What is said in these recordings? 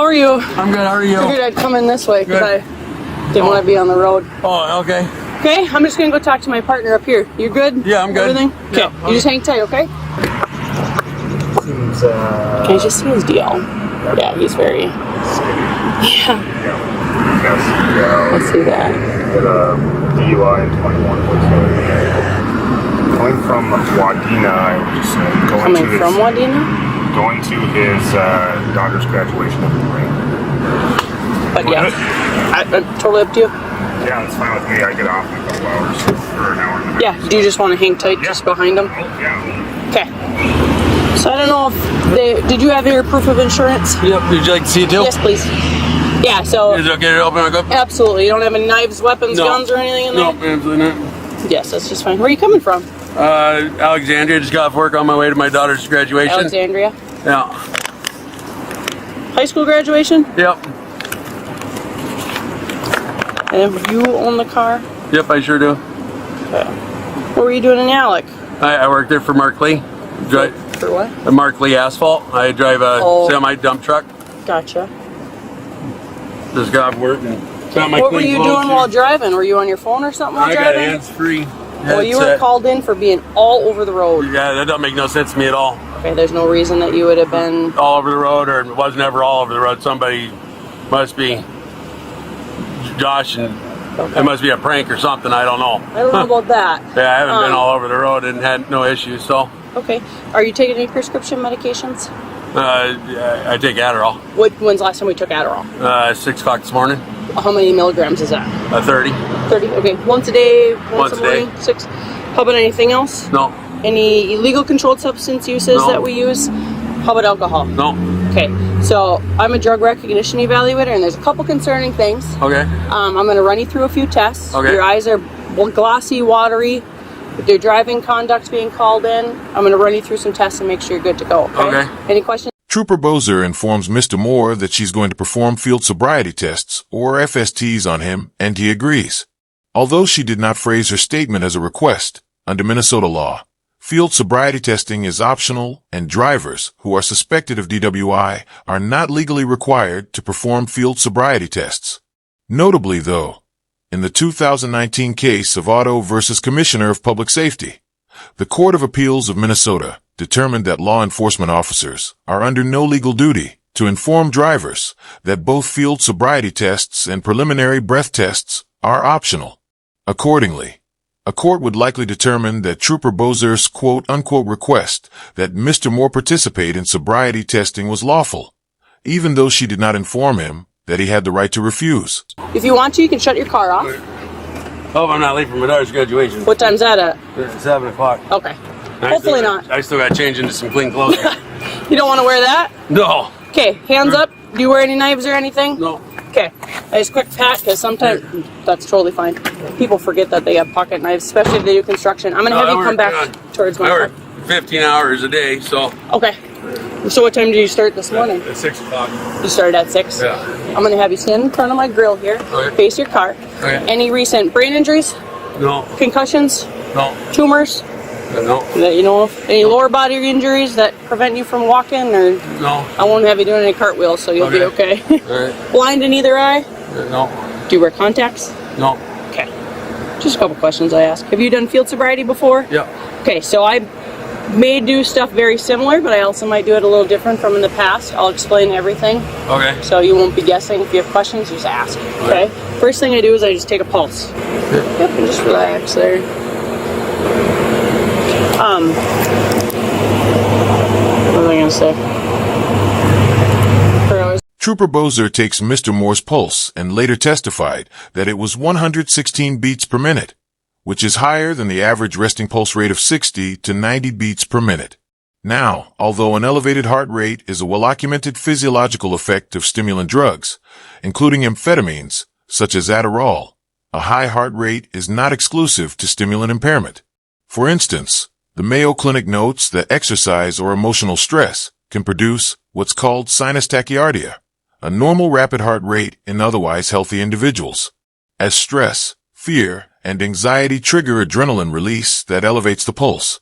How are you? I'm good. How are you? Figured I'd come in this way because I didn't want to be on the road. Oh, okay. Okay, I'm just gonna go talk to my partner up here. You good? Yeah, I'm good. Everything? Okay. Yeah, You just hang tight, okay? Seems, Can I just see his DL? Yeah, he's very. Yeah. Let's see that. Did a DUI in 21 Going from Wadena, I was just Coming from Wadena? going to his daughter's graduation of the ring. But yeah, totally up to you. Yeah, it's fine with me. I get off in a couple hours or an hour and a half. Yeah, do you just want to hang tight just behind him? Oh, yeah. Okay. So I don't know if did you have your proof of insurance? Yep. Would you like to see it too? Yes, please. Yeah, so. Is it okay to open it up? Absolutely. You don't have any knives, weapons, guns, or anything in there? No, absolutely not. Yes, that's just fine. Where are you coming from? Alexandria. Just got off work on my way to my daughter's graduation. Alexandria. Yeah. High school graduation? Yep. And you own the car? Yep, I sure do. Okay. What were you doing in Alec? I work there for Mark Lee. For what? Mark Lee Asphalt. I drive a semi dump truck. Gotcha. Just got off work and got my What were clean you clothes doing here. while driving? Were you on your phone or something while I got driving? hands free. Well, you were called in for being all over the road. Yeah, that doesn't make no sense to me at all. Okay, there's no reason that you would have been... All over the road, or it was never all over the road. Somebody must be Josh, and it must be a prank or something. I don't know. I don't know about that. Yeah, I haven't been all over the road and had no issues. So. Okay. Are you taking any prescription medications? I take Adderall. When's the last time we took Adderall? 6 o'clock this morning. How many milligrams is that? 30. 30? Okay. Once a day? Once a day. morning? 6? How about anything else? No. Any illegal controlled substance uses that we use? How about alcohol? No. Okay. So I'm a drug recognition evaluator, and there's a couple concerning things. Okay. I'm going to run you through a few tests. Okay. Your eyes are glossy, watery. With your driving conduct being called in, I'm going to run you through some tests and make sure you're good to go. Okay. Any questions? Trooper Bozer informs Mr. Moore that she's going to perform field sobriety tests, or FSTs, on him, and he agrees. Although she did not phrase her statement as a request, under Minnesota law, field sobriety testing is optional, and drivers who are suspected of DWI are not legally required to perform field sobriety tests. Notably, though, in the 2019 case of Otto versus Commissioner of Public Safety, the Court of Appeals of Minnesota determined that law enforcement officers are under no legal duty to inform drivers that both field sobriety tests and preliminary breath tests are optional. Accordingly, a court would likely determine that Trooper Bozer's quote-unquote request that Mr. Moore participate in sobriety testing was lawful, even though she did not inform him that he had the right to refuse. If you want to, you can shut your car off. Hope I'm not late for my daughter's graduation. What time's that at? It's 7 o'clock. Okay. Hopefully not. I still got to change into some clean clothes. You don't want to wear that? No. Okay, hands up. Do you wear any knives or anything? No. Okay. I just quick pat, because sometimes that's totally fine. People forget that they have pocket knives, especially if they do construction. I'm going to have you come back towards my I car. work 15 hours a day, so. Okay. So what time did you start this morning? At 6 o'clock. You started at 6? Yeah. I'm going to have you stand in front of my grill here, face your car. Okay. Any recent brain injuries? No. Concussions? No. Tumors? No. That you know of? Any lower body injuries that prevent you from walking? Or No. I won't have you doing any cartwheels, so you'll be okay. All right. Blind in either eye? No. Do you wear contacts? No. Okay. Just a couple questions I ask. Have you done field sobriety before? Yeah. Okay, so I may do stuff very similar, but I also might do it a little different from in the past. I'll explain everything. Okay. So you won't be guessing. If you have questions, just ask. Okay? First thing I do is I just take a pulse. Yep, and just relax there. What was I going to say? Trooper Bozer takes Mr. Moore's pulse and later testified that it was 116 beats per minute, which is higher than the average resting pulse rate of 60 to 90 beats per minute. Now, although an elevated heart rate is a well-documented physiological effect of stimulant drugs, including amphetamines, such as Adderall, a high heart rate is not exclusive to stimulant impairment. For instance, the Mayo Clinic notes that exercise or emotional stress can produce what's called sinus tachycardia, a normal rapid heart rate in otherwise healthy individuals, as stress, fear, and anxiety trigger adrenaline release that elevates the pulse.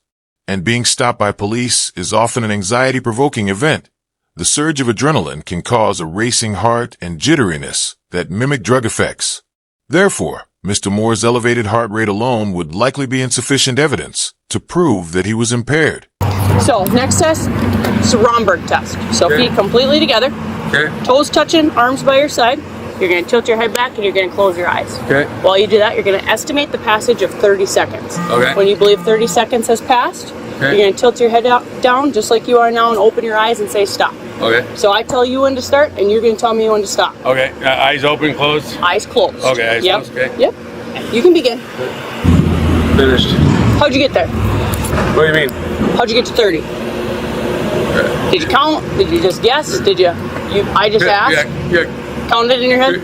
And being stopped by police is often an anxiety-provoking event, The surge of adrenaline can cause a racing heart and jitteriness that mimic drug effects. Therefore, Mr. Moore's elevated heart rate alone would likely be insufficient evidence to prove that he was impaired. So, next test is a Romberg test. So, Okay. feet completely together, Okay. toes touching, arms by your side. You're going to tilt your head back and you're going to close your eyes. Okay. While you do that, you're going to estimate the passage of 30 seconds. Okay. When you believe 30 seconds has passed, Okay. you're going to tilt your head down just like you are now and open your eyes and say stop. Okay. So I tell you when to start and you're going to tell me when to stop. Okay. Eyes open, closed. Eyes closed. Okay, eyes Yep. closed, okay. Yep. You can begin. Finished. How'd you get there? What do you mean? How'd you get to 30? Did you count? Did you just guess? Did you I just asked? Yeah. Counted in your head?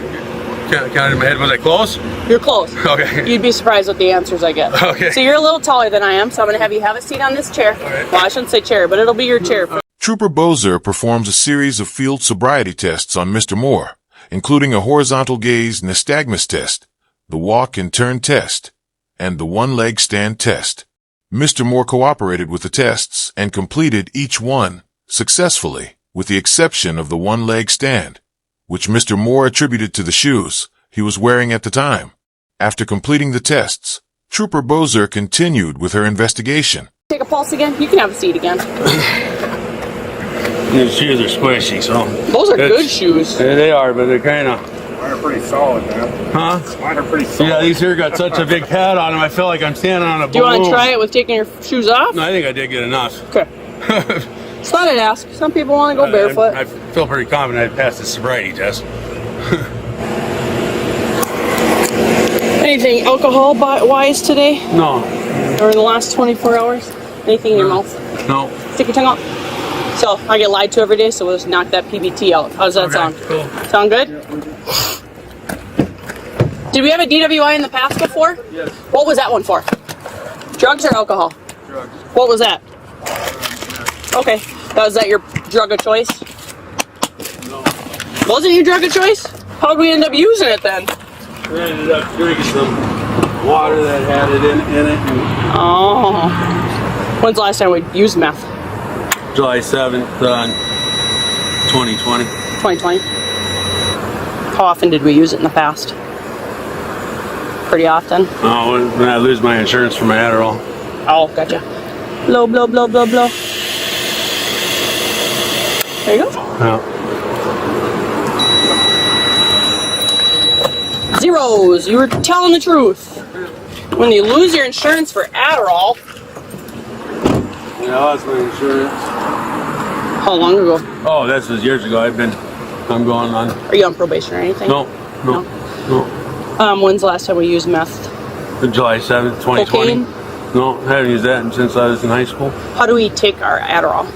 Counted in my head. Was I close? You're close. Okay. You'd be surprised with the answers I get. Okay. So you're a little taller than I am, so I'm going to have you have a seat on this chair. Okay. Well, I shouldn't say chair, but it'll be your chair. Trooper Bozer performs a series of field sobriety tests on Mr. Moore, including a horizontal gaze nystagmus test, the walk and turn test, and the one-leg stand test. Mr. Moore cooperated with the tests and completed each one successfully, with the exception of the one-leg stand, which Mr. Moore attributed to the shoes he was wearing at the time. After completing the tests, Trooper Bozer continued with her investigation. Take a pulse again. You can have a seat again. The shoes are squishy, so. Those are good shoes. Yeah, they are, but they're kind of. Mine are pretty solid, man. Huh? Mine are pretty solid. Yeah, these here got such a big pad on them. I feel like I'm standing on a balloon. Do you want to try it with taking your shoes off? No, I think I did good enough. Okay. Just thought I'd ask. Some people want to go barefoot. I feel pretty confident I passed the sobriety test. Anything alcohol-wise today? No. Or in the last 24 hours? Anything in your mouth? No. Stick your tongue out. So, I get lied to every day, so we'll just knock that PBT out. How does that sound? Cool. Sound good? Did we have a DWI in the past before? Yes. What was that one for? Drugs or alcohol? Drugs. What was that? Okay. Was that your drug of choice? No. Wasn't your drug of choice? How'd we end up using it then? We ended up drinking some water that had it in it. Oh. When's the last time we used meth? July 7th, 2020. 2020. How often did we use it in the past? Pretty often. Oh, when I lose my insurance for my Adderall. Oh, gotcha. Blow, blow, blow, blow, blow. There you go. Yeah. Zeros. You were telling the truth. When you lose your insurance for Adderall. Yeah, I lost my insurance. How long ago? Oh, this was years ago. I'm going on. Are you on probation or anything? No. When's the last time we used meth? July 7th, 2020. Cocaine? No, I haven't used that since I was in high school. How do we take our Adderall?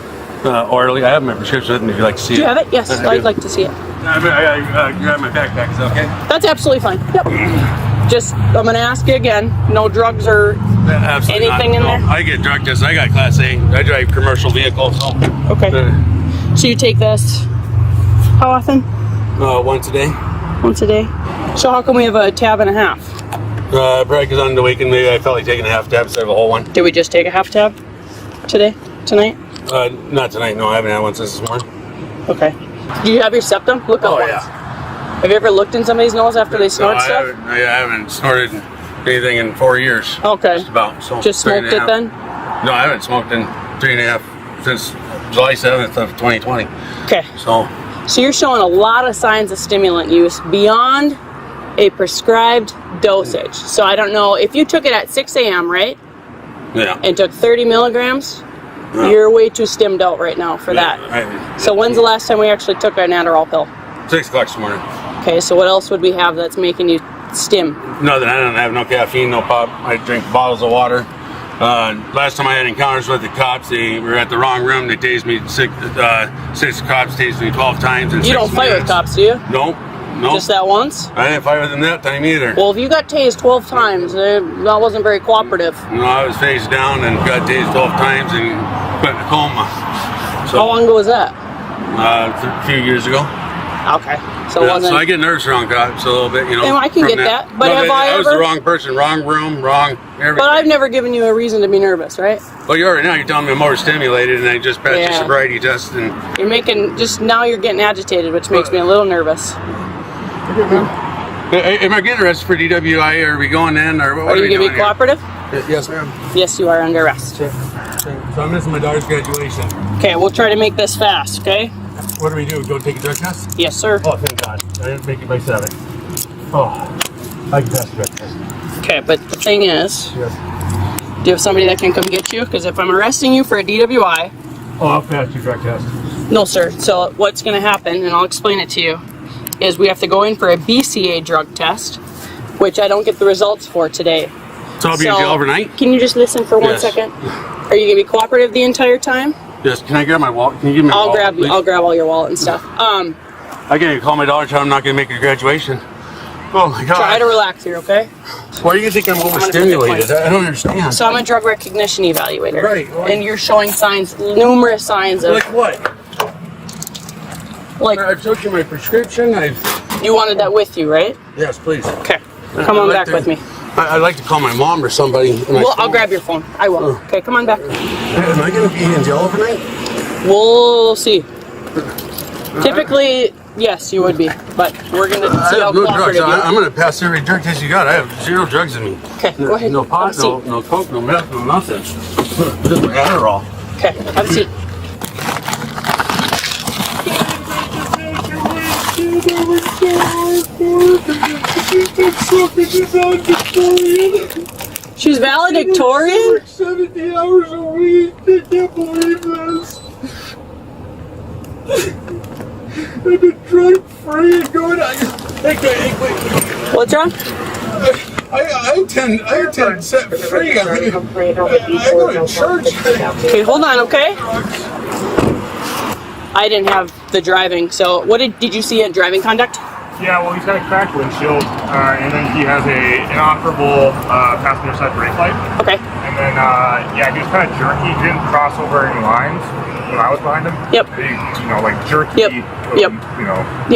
Orally. I have my prescription with me if you'd like to see it. Do you have it? Yes, I I'd do. like to see it. I grab my backpack. Is that okay? That's absolutely fine. Yep. Just, I'm going to ask you again. No drugs or Absolutely anything not. in there? I get drug tests. I got Class A. I drive commercial vehicles. So. Okay. So you take this how often? Once a day. Once a day. So how come we have a tab and a half? Probably because on the weekend maybe I felt like taking a half tab instead of a whole one. Did we just take a half tab today? Tonight? Not tonight. No, I haven't had one since this morning. Okay. Do you have your septum? Look up Oh, once. yeah. Have you ever looked in somebody's nose after they snort stuff? I haven't snorted anything in 4 years. Okay. Just about. So Just 3 and smoked a it half. then? No, I haven't smoked in 3.5 since July 7th of 2020. Okay. So you're showing a lot of signs of stimulant use beyond a prescribed dosage. So I don't know, if you took it at 6 a.m., right? yeah. And took 30 milligrams, you're way too stimmed out right now for that. So when's the last time we actually took an Adderall pill? 6 o'clock this morning. Okay, so what else would we have that's making you stim? Nothing. I don't have no caffeine, no pop. I drink bottles of water. Last time I had encounters with the cops, they were at the wrong room. They tased me 6 cops tased me 12 times in 6 You don't fight with minutes. cops, do you? Nope. Just that once? I didn't fight with them that time either. Well, if you got tased 12 times, that wasn't very cooperative. No, I was face down and got tased 12 times and put in a coma. So, How long ago was that? a few years ago. Okay, so it Yeah, wasn't. so I get nervous around cops a little bit, you know. And I can from get that, but No, have I was the ever- wrong person, wrong room, wrong everything. But I've never given you a reason to be nervous, right? Well, you already know. You're telling me I'm overstimulated, and I just passed your Yeah. sobriety test, and You're making now you're getting agitated, which makes me a little nervous. am I getting arrested for DWI? Or are we going in, or what Are you we going to doing be here? cooperative? Yes, ma'am. Yes, you are under arrest. So I'm missing my daughter's graduation. Okay, we'll try to make this fast. Okay? What do we do? Go take a drug test? Yes, sir. Oh, thank God! I didn't make it by 7. Oh, I can pass the drug test. Okay, but the thing is, Yes. do you have somebody that can come get you? Because if I'm arresting you for a DWI, Oh, I'll pass your drug test. no, sir. So what's going to happen, and I'll explain it to you, is we have to go in for a BCA drug test, which I don't get the results for today. So I'll be in jail overnight? Can you just listen for 1 Yes. second? Are you going to be cooperative the entire time? Yes. Can I grab my wallet? Can you give me my I'll wallet, please? grab all your wallet and stuff. I can't call my daughter, tell her I'm not going to make her graduation. Oh my God. Try to relax here, okay? Why do you think I'm overstimulated? I don't understand. So I'm a drug recognition evaluator. Right. And you're showing signs, numerous signs of, Like what? like, I've took you my prescription. you wanted that with you, right? Yes, please. Okay. Come on back with me. I'd like to call my mom or somebody. Well, I'll grab your phone. I will. Okay, come on back. Am I going to be in jail overnight? We'll see. Typically, yes, you would be, but we're gonna I see how have no drugs. cooperative you are. I'm going to pass every drug test you got. I have 0 drugs in me. Okay, go ahead. No pot, Have a seat. no coke, no meth, no nothing. Just my Adderall. Okay, have a seat. She's valedictorian? 70 hours a week. I can't believe this. I've been drug free and going. Hey, wait. What's wrong? I attend set free. I go to church. Okay, hold on, okay? I didn't have the driving, so what did you see in driving conduct? Yeah, well, he's got a cracked windshield, and then he has a inoperable passenger side brake light. Okay. And then, yeah, he was kind of jerky. He didn't cross over any lines when I was behind him. Yep. Big, like jerky. Yep. Yep. You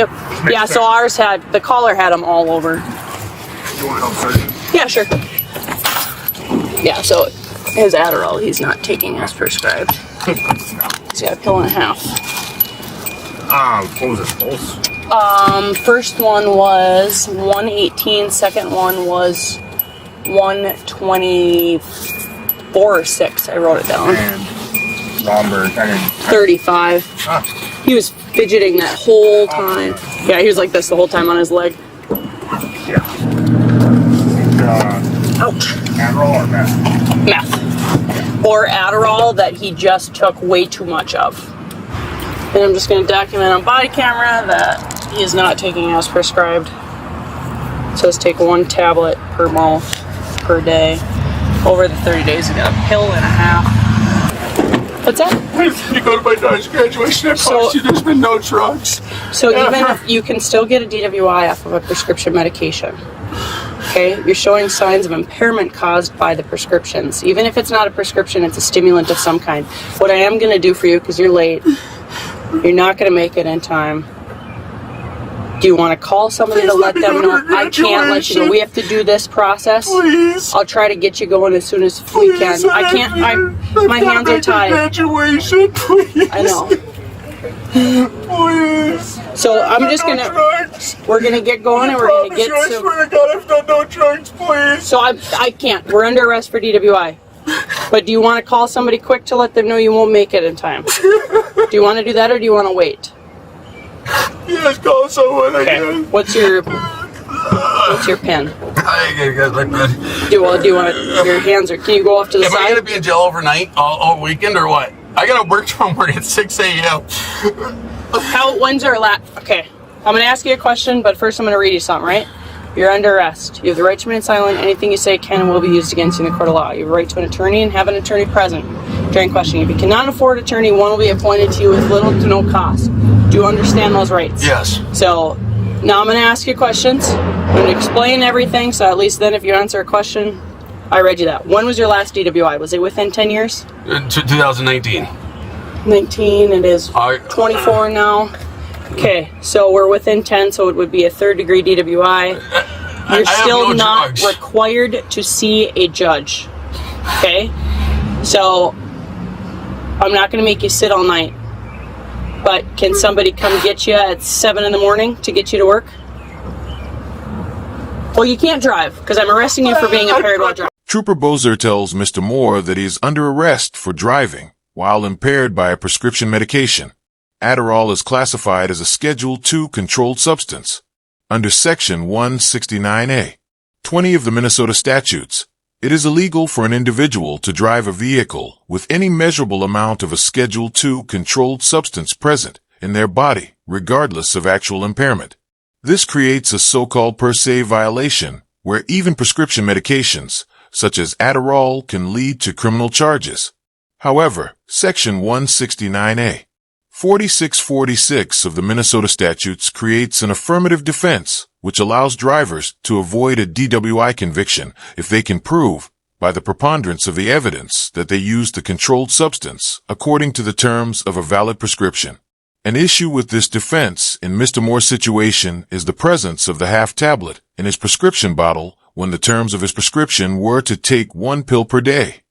Yep. Yeah, so ours the caller had them all over. want to help search? Yeah, sure. Yeah, so his Adderall, he's not taking as prescribed. He's got a pill and a half. What was his pulse? First one was 118, second one was 124 or 6. I wrote it down. And Romberg, 35. He was fidgeting that whole time. Yeah, he was like this the whole time on his leg. yeah. Ouch. Adderall or meth? Meth. Or Adderall that he just took way too much of. And I'm just going to document on body camera that he is not taking as prescribed. It says take 1 tablet per mouth per day. Over the 30 days, he got a pill and a half. What's that? You go to my daughter's graduation, I promise you there's been no drugs. So even if you can still get a DWI off of a prescription medication. Okay, you're showing signs of impairment caused by the prescriptions. Even if it's not a prescription, it's a stimulant of some kind. What I am going to do for you, because you're late, you're not going to make it in time. Do you want to call somebody to let them know? I can't let you know. We have to do this process. Please. I'll try to get you going as soon as we can. I can't. My hands are tied. Graduation, please. I know. Please. So I'm just gonna. Drugs. We're gonna get going, and we're gonna get I to. swear to God, I've done no drugs, please. So I can't. We're under arrest for DWI. But do you want to call somebody quick to let them know you won't make it in time? Do you want to do that, or do you want to wait? Yes, call someone Okay. again. What's your pin? I gotta get my bed. Do you want your hands, or can you go off to the Am I gonna side? be in jail overnight, all weekend, or what? I gotta work tomorrow morning at 6 a.m. When's our last? Okay, I'm gonna ask you a question, but first I'm gonna read you something. Right? You're under arrest. You have the right to remain silent. Anything you say can and will be used against you in the court of law. You have a right to an attorney and have an attorney present during questioning. If you cannot afford an attorney, one will be appointed to you with little to no cost. Do you understand those rights? Yes. So now I'm going to ask you questions. I'm going to explain everything, so at least then if you answer a question, I read you that. When was your last DWI? Was it within 10 years? 2019. 19, it is All right. 24 now. Okay, so we're within 10, so it would be a third-degree DWI. You're still not required to see a judge. Okay? So, I'm not going to make you sit all night. But can somebody come get you at 7 in the morning to get you to work? Well, you can't drive, because I'm arresting you for being impaired while driving. Trooper Bozer tells Mr. Moore that he is under arrest for driving while impaired by a prescription medication. Adderall is classified as a Schedule II controlled substance under Section 169A, 20 of the Minnesota statutes. It is illegal for an individual to drive a vehicle with any measurable amount of a Schedule II controlled substance present in their body, regardless of actual impairment. This creates a so-called per se violation, where even prescription medications, such as Adderall, can lead to criminal charges. However, Section 169A, 4646 of the Minnesota statutes creates an affirmative defense, which allows drivers to avoid a DWI conviction if they can prove, by the preponderance of the evidence, that they used a controlled substance according to the terms of a valid prescription. An issue with this defense in Mr. Moore's situation is the presence of the half tablet in his prescription bottle when the terms of his prescription were to take 1 pill per day.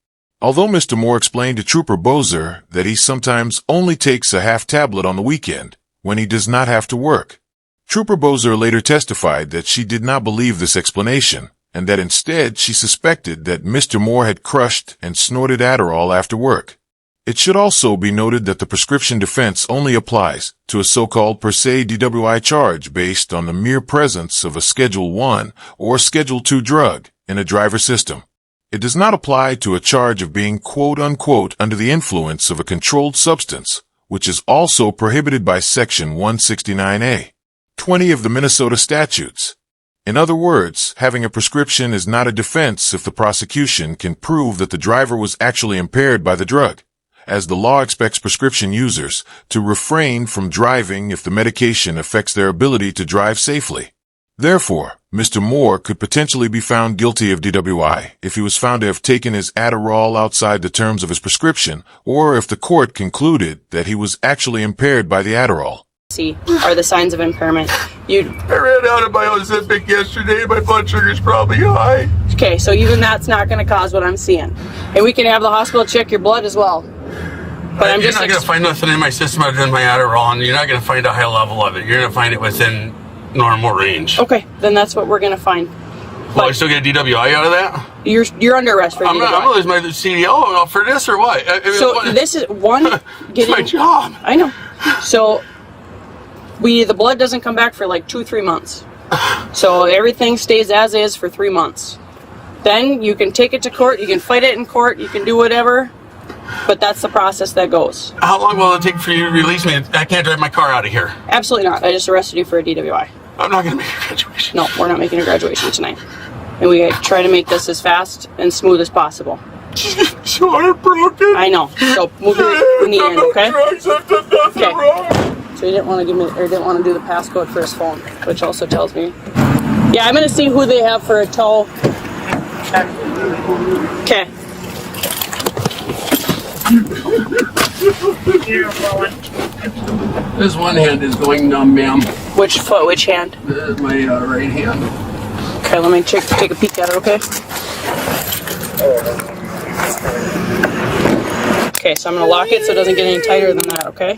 Although Mr. Moore explained to Trooper Bozer that he sometimes only takes a half tablet on the weekend when he does not have to work, Trooper Bozer later testified that she did not believe this explanation and that instead she suspected that Mr. Moore had crushed and snorted Adderall after work. It should also be noted that the prescription defense only applies to a so-called per se DWI charge based on the mere presence of a Schedule I or Schedule II drug in a driver's system. It does not apply to a charge of being quote-unquote under the influence of a controlled substance, which is also prohibited by Section 169A, 20 of the Minnesota statutes. In other words, having a prescription is not a defense if the prosecution can prove that the driver was actually impaired by the drug, as the law expects prescription users to refrain from driving if the medication affects their ability to drive safely. Therefore, Mr. Moore could potentially be found guilty of DWI if he was found to have taken his Adderall outside the terms of his prescription, or if the court concluded that he was actually impaired by the Adderall. See, are the signs of impairment. I ran out of my Ozempic yesterday. My blood sugar's probably high. Okay, so even that's not going to cause what I'm seeing. And we can have the hospital check your blood as well. But I'm you're just not going to find nothing in my system other than my Adderall, and you're not going to find a high level of it. You're going to find it within normal range. Okay, then that's what we're going to find. Well, I still get a DWI out of that? You're under arrest for DWI. I'm going to lose my CDL for this or what? This is one. It's my job. I know. So the blood doesn't come back for like 2-3 months. So everything stays as is for 3 months. Then you can take it to court. You can fight it in court. You can do whatever. But that's the process that goes. How long will it take for you to release me? I can't drive my car out of here. Absolutely not. I just arrested you for a DWI. I'm not going to make a graduation. No, we're not making a graduation tonight. And we try to make this as fast and smooth as possible. So heartbroken. I know. So move your knee in, okay? Okay. So he didn't want to give me, or didn't want to do the passcode for his phone, which also tells me. Yeah, I'm going to see who they have for a tow. Okay. This one hand is going numb, ma'am. Which foot? Which hand? My right hand. Okay, let me take a peek at it, okay? Okay, so I'm going to lock it so it doesn't get any tighter than that, okay?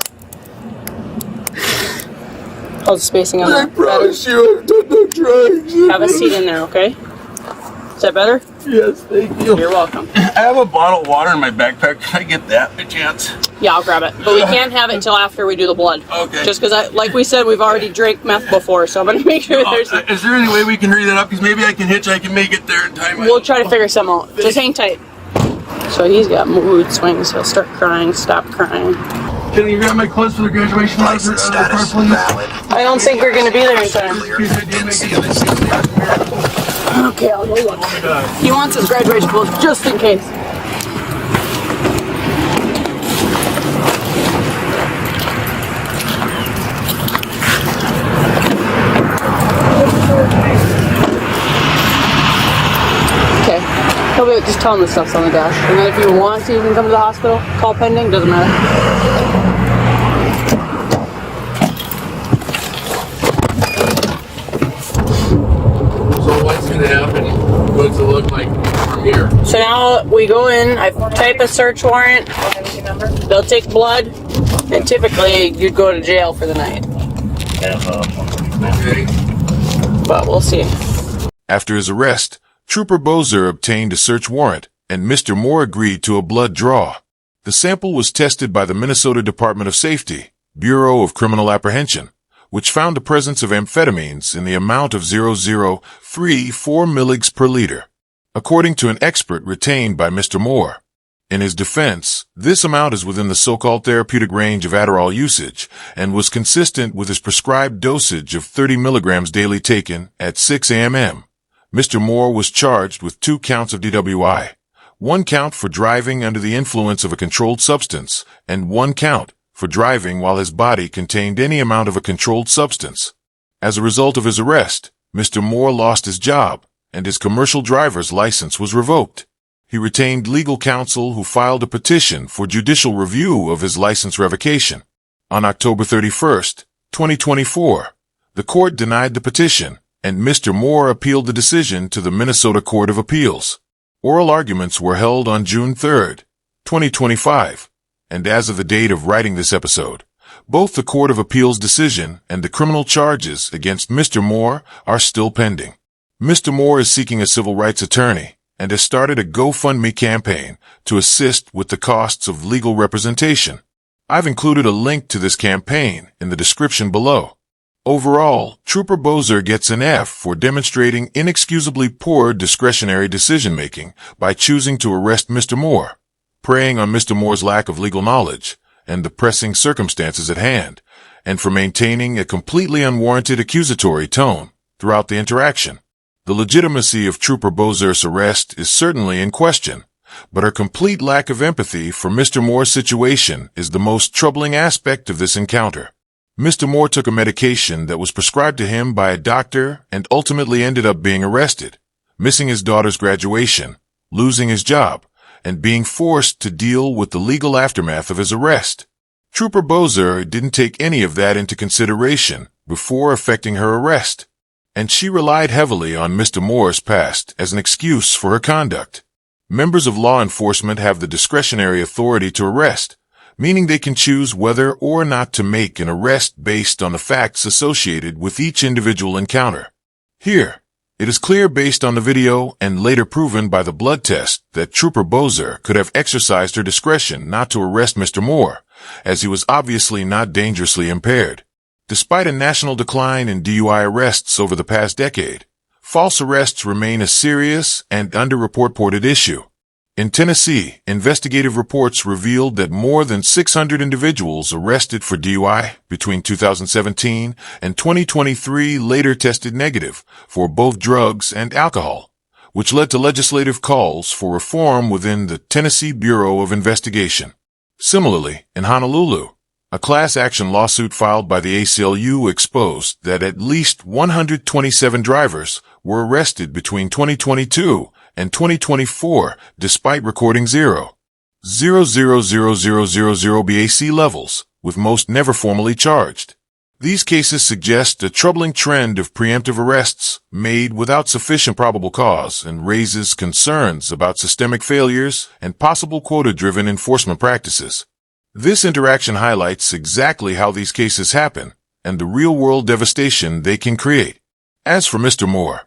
How's the spacing on that? I promise you I've done no drugs. Have a seat in there, okay? Is that better? Yes, thank you. You're welcome. I have a bottle of water in my backpack. Can I get that by chance? Yeah, I'll grab it. But we can't have it until after we do the blood. Okay. Just because, like we said, we've already drank meth before, so I'm going to make sure there's... Is there any way we can hurry that up? Because maybe I can hitchhike and make it there in time. We'll try to figure something out. Just hang tight. So he's got mood swings. He'll start crying, stop crying. Can you grab my clothes for the graduation? License status valid. I don't think we're going to be there in time. Okay, I'll go look. He wants his graduation clothes just in case. Okay. Just tell him the stuff's on the dash. And then if you want to, you can come to the hospital. Call pending, doesn't matter. look like from here. So now we go in, I type a search warrant, they'll take blood, and typically you'd go to jail for the night. Okay. But we'll see. After his arrest, Trooper Bozer obtained a search warrant, and Mr. Moore agreed to a blood draw. The sample was tested by the Minnesota Department of Safety, Bureau of Criminal Apprehension, which found the presence of amphetamines in the amount of 0.034 milligs per liter, according to an expert retained by Mr. Moore. In his defense, this amount is within the so-called therapeutic range of Adderall usage and was consistent with his prescribed dosage of 30 milligrams daily taken at 6 a.m. Mr. Moore was charged with 2 counts of DWI, 1 count for driving under the influence of a controlled substance, and 1 count for driving while his body contained any amount of a controlled substance. As a result of his arrest, Mr. Moore lost his job, and his commercial driver's license was revoked. He retained legal counsel who filed a petition for judicial review of his license revocation. On October 31st, 2024, the court denied the petition, and Mr. Moore appealed the decision to the Minnesota Court of Appeals. Oral arguments were held on June 3rd, 2025, and as of the date of writing this episode, both the Court of Appeals decision and the criminal charges against Mr. Moore are still pending. Mr. Moore is seeking a civil rights attorney and has started a GoFundMe campaign to assist with the costs of legal representation. I've included a link to this campaign in the description below. Overall, Trooper Bozer gets an F for demonstrating inexcusably poor discretionary decision-making by choosing to arrest Mr. Moore, preying on Mr. Moore's lack of legal knowledge and the pressing circumstances at hand, and for maintaining a completely unwarranted accusatory tone throughout the interaction. The legitimacy of Trooper Bozer's arrest is certainly in question, but her complete lack of empathy for Mr. Moore's situation is the most troubling aspect of this encounter. Mr. Moore took a medication that was prescribed to him by a doctor and ultimately ended up being arrested, missing his daughter's graduation, losing his job, and being forced to deal with the legal aftermath of his arrest. Trooper Bozer didn't take any of that into consideration before effecting her arrest, and she relied heavily on Mr. Moore's past as an excuse for her conduct. Members of law enforcement have the discretionary authority to arrest, meaning they can choose whether or not to make an arrest based on the facts associated with each individual encounter. Here, it is clear based on the video and later proven by the blood test that Trooper Bozer could have exercised her discretion not to arrest Mr. Moore, as he was obviously not dangerously impaired. Despite a national decline in DUI arrests over the past decade, false arrests remain a serious and underreported issue. In Tennessee, investigative reports revealed that more than 600 individuals arrested for DUI between 2017 and 2023 later tested negative for both drugs and alcohol, which led to legislative calls for reform within the Tennessee Bureau of Investigation. Similarly, in Honolulu, a class action lawsuit filed by the ACLU exposed that at least 127 drivers were arrested between 2022 and 2024 despite recording 0.000000 BAC levels, with most never formally charged. These cases suggest a troubling trend of preemptive arrests made without sufficient probable cause and raises concerns about systemic failures and possible quota-driven enforcement practices. This interaction highlights exactly how these cases happen and the real-world devastation they can create. As for Mr. Moore,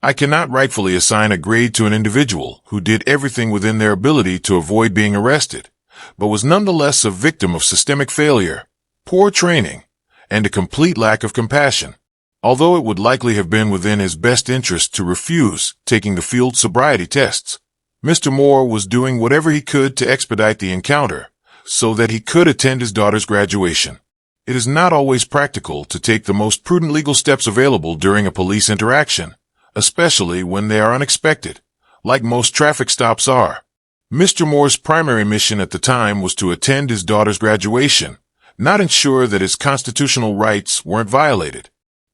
I cannot rightfully assign a grade to an individual who did everything within their ability to avoid being arrested, but was nonetheless a victim of systemic failure, poor training, and a complete lack of compassion. Although it would likely have been within his best interest to refuse taking the field sobriety tests, Mr. Moore was doing whatever he could to expedite the encounter so that he could attend his daughter's graduation. It is not always practical to take the most prudent legal steps available during a police interaction, especially when they are unexpected, like most traffic stops are. Mr. Moore's primary mission at the time was to attend his daughter's graduation, not ensure that his constitutional rights weren't violated.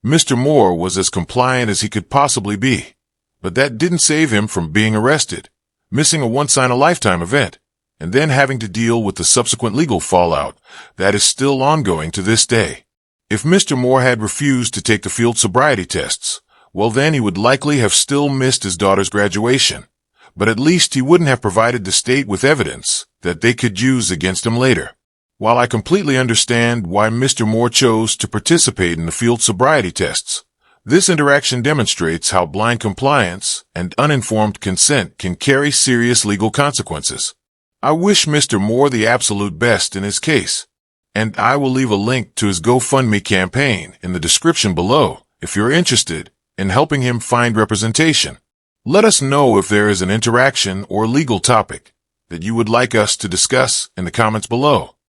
Mr. Moore was as compliant as he could possibly be, but that didn't save him from being arrested, missing a once-in-a-lifetime event, and then having to deal with the subsequent legal fallout that is still ongoing to this day. If Mr. Moore had refused to take the field sobriety tests, well then he would likely have still missed his daughter's graduation. But at least he wouldn't have provided the state with evidence that they could use against him later. While I completely understand why Mr. Moore chose to participate in the field sobriety tests, this interaction demonstrates how blind compliance and uninformed consent can carry serious legal consequences. I wish Mr. Moore the absolute best in his case, and I will leave a link to his GoFundMe campaign in the description below if you're interested in helping him find representation. Let us know if there is an interaction or legal topic that you would like us to discuss in the comments below.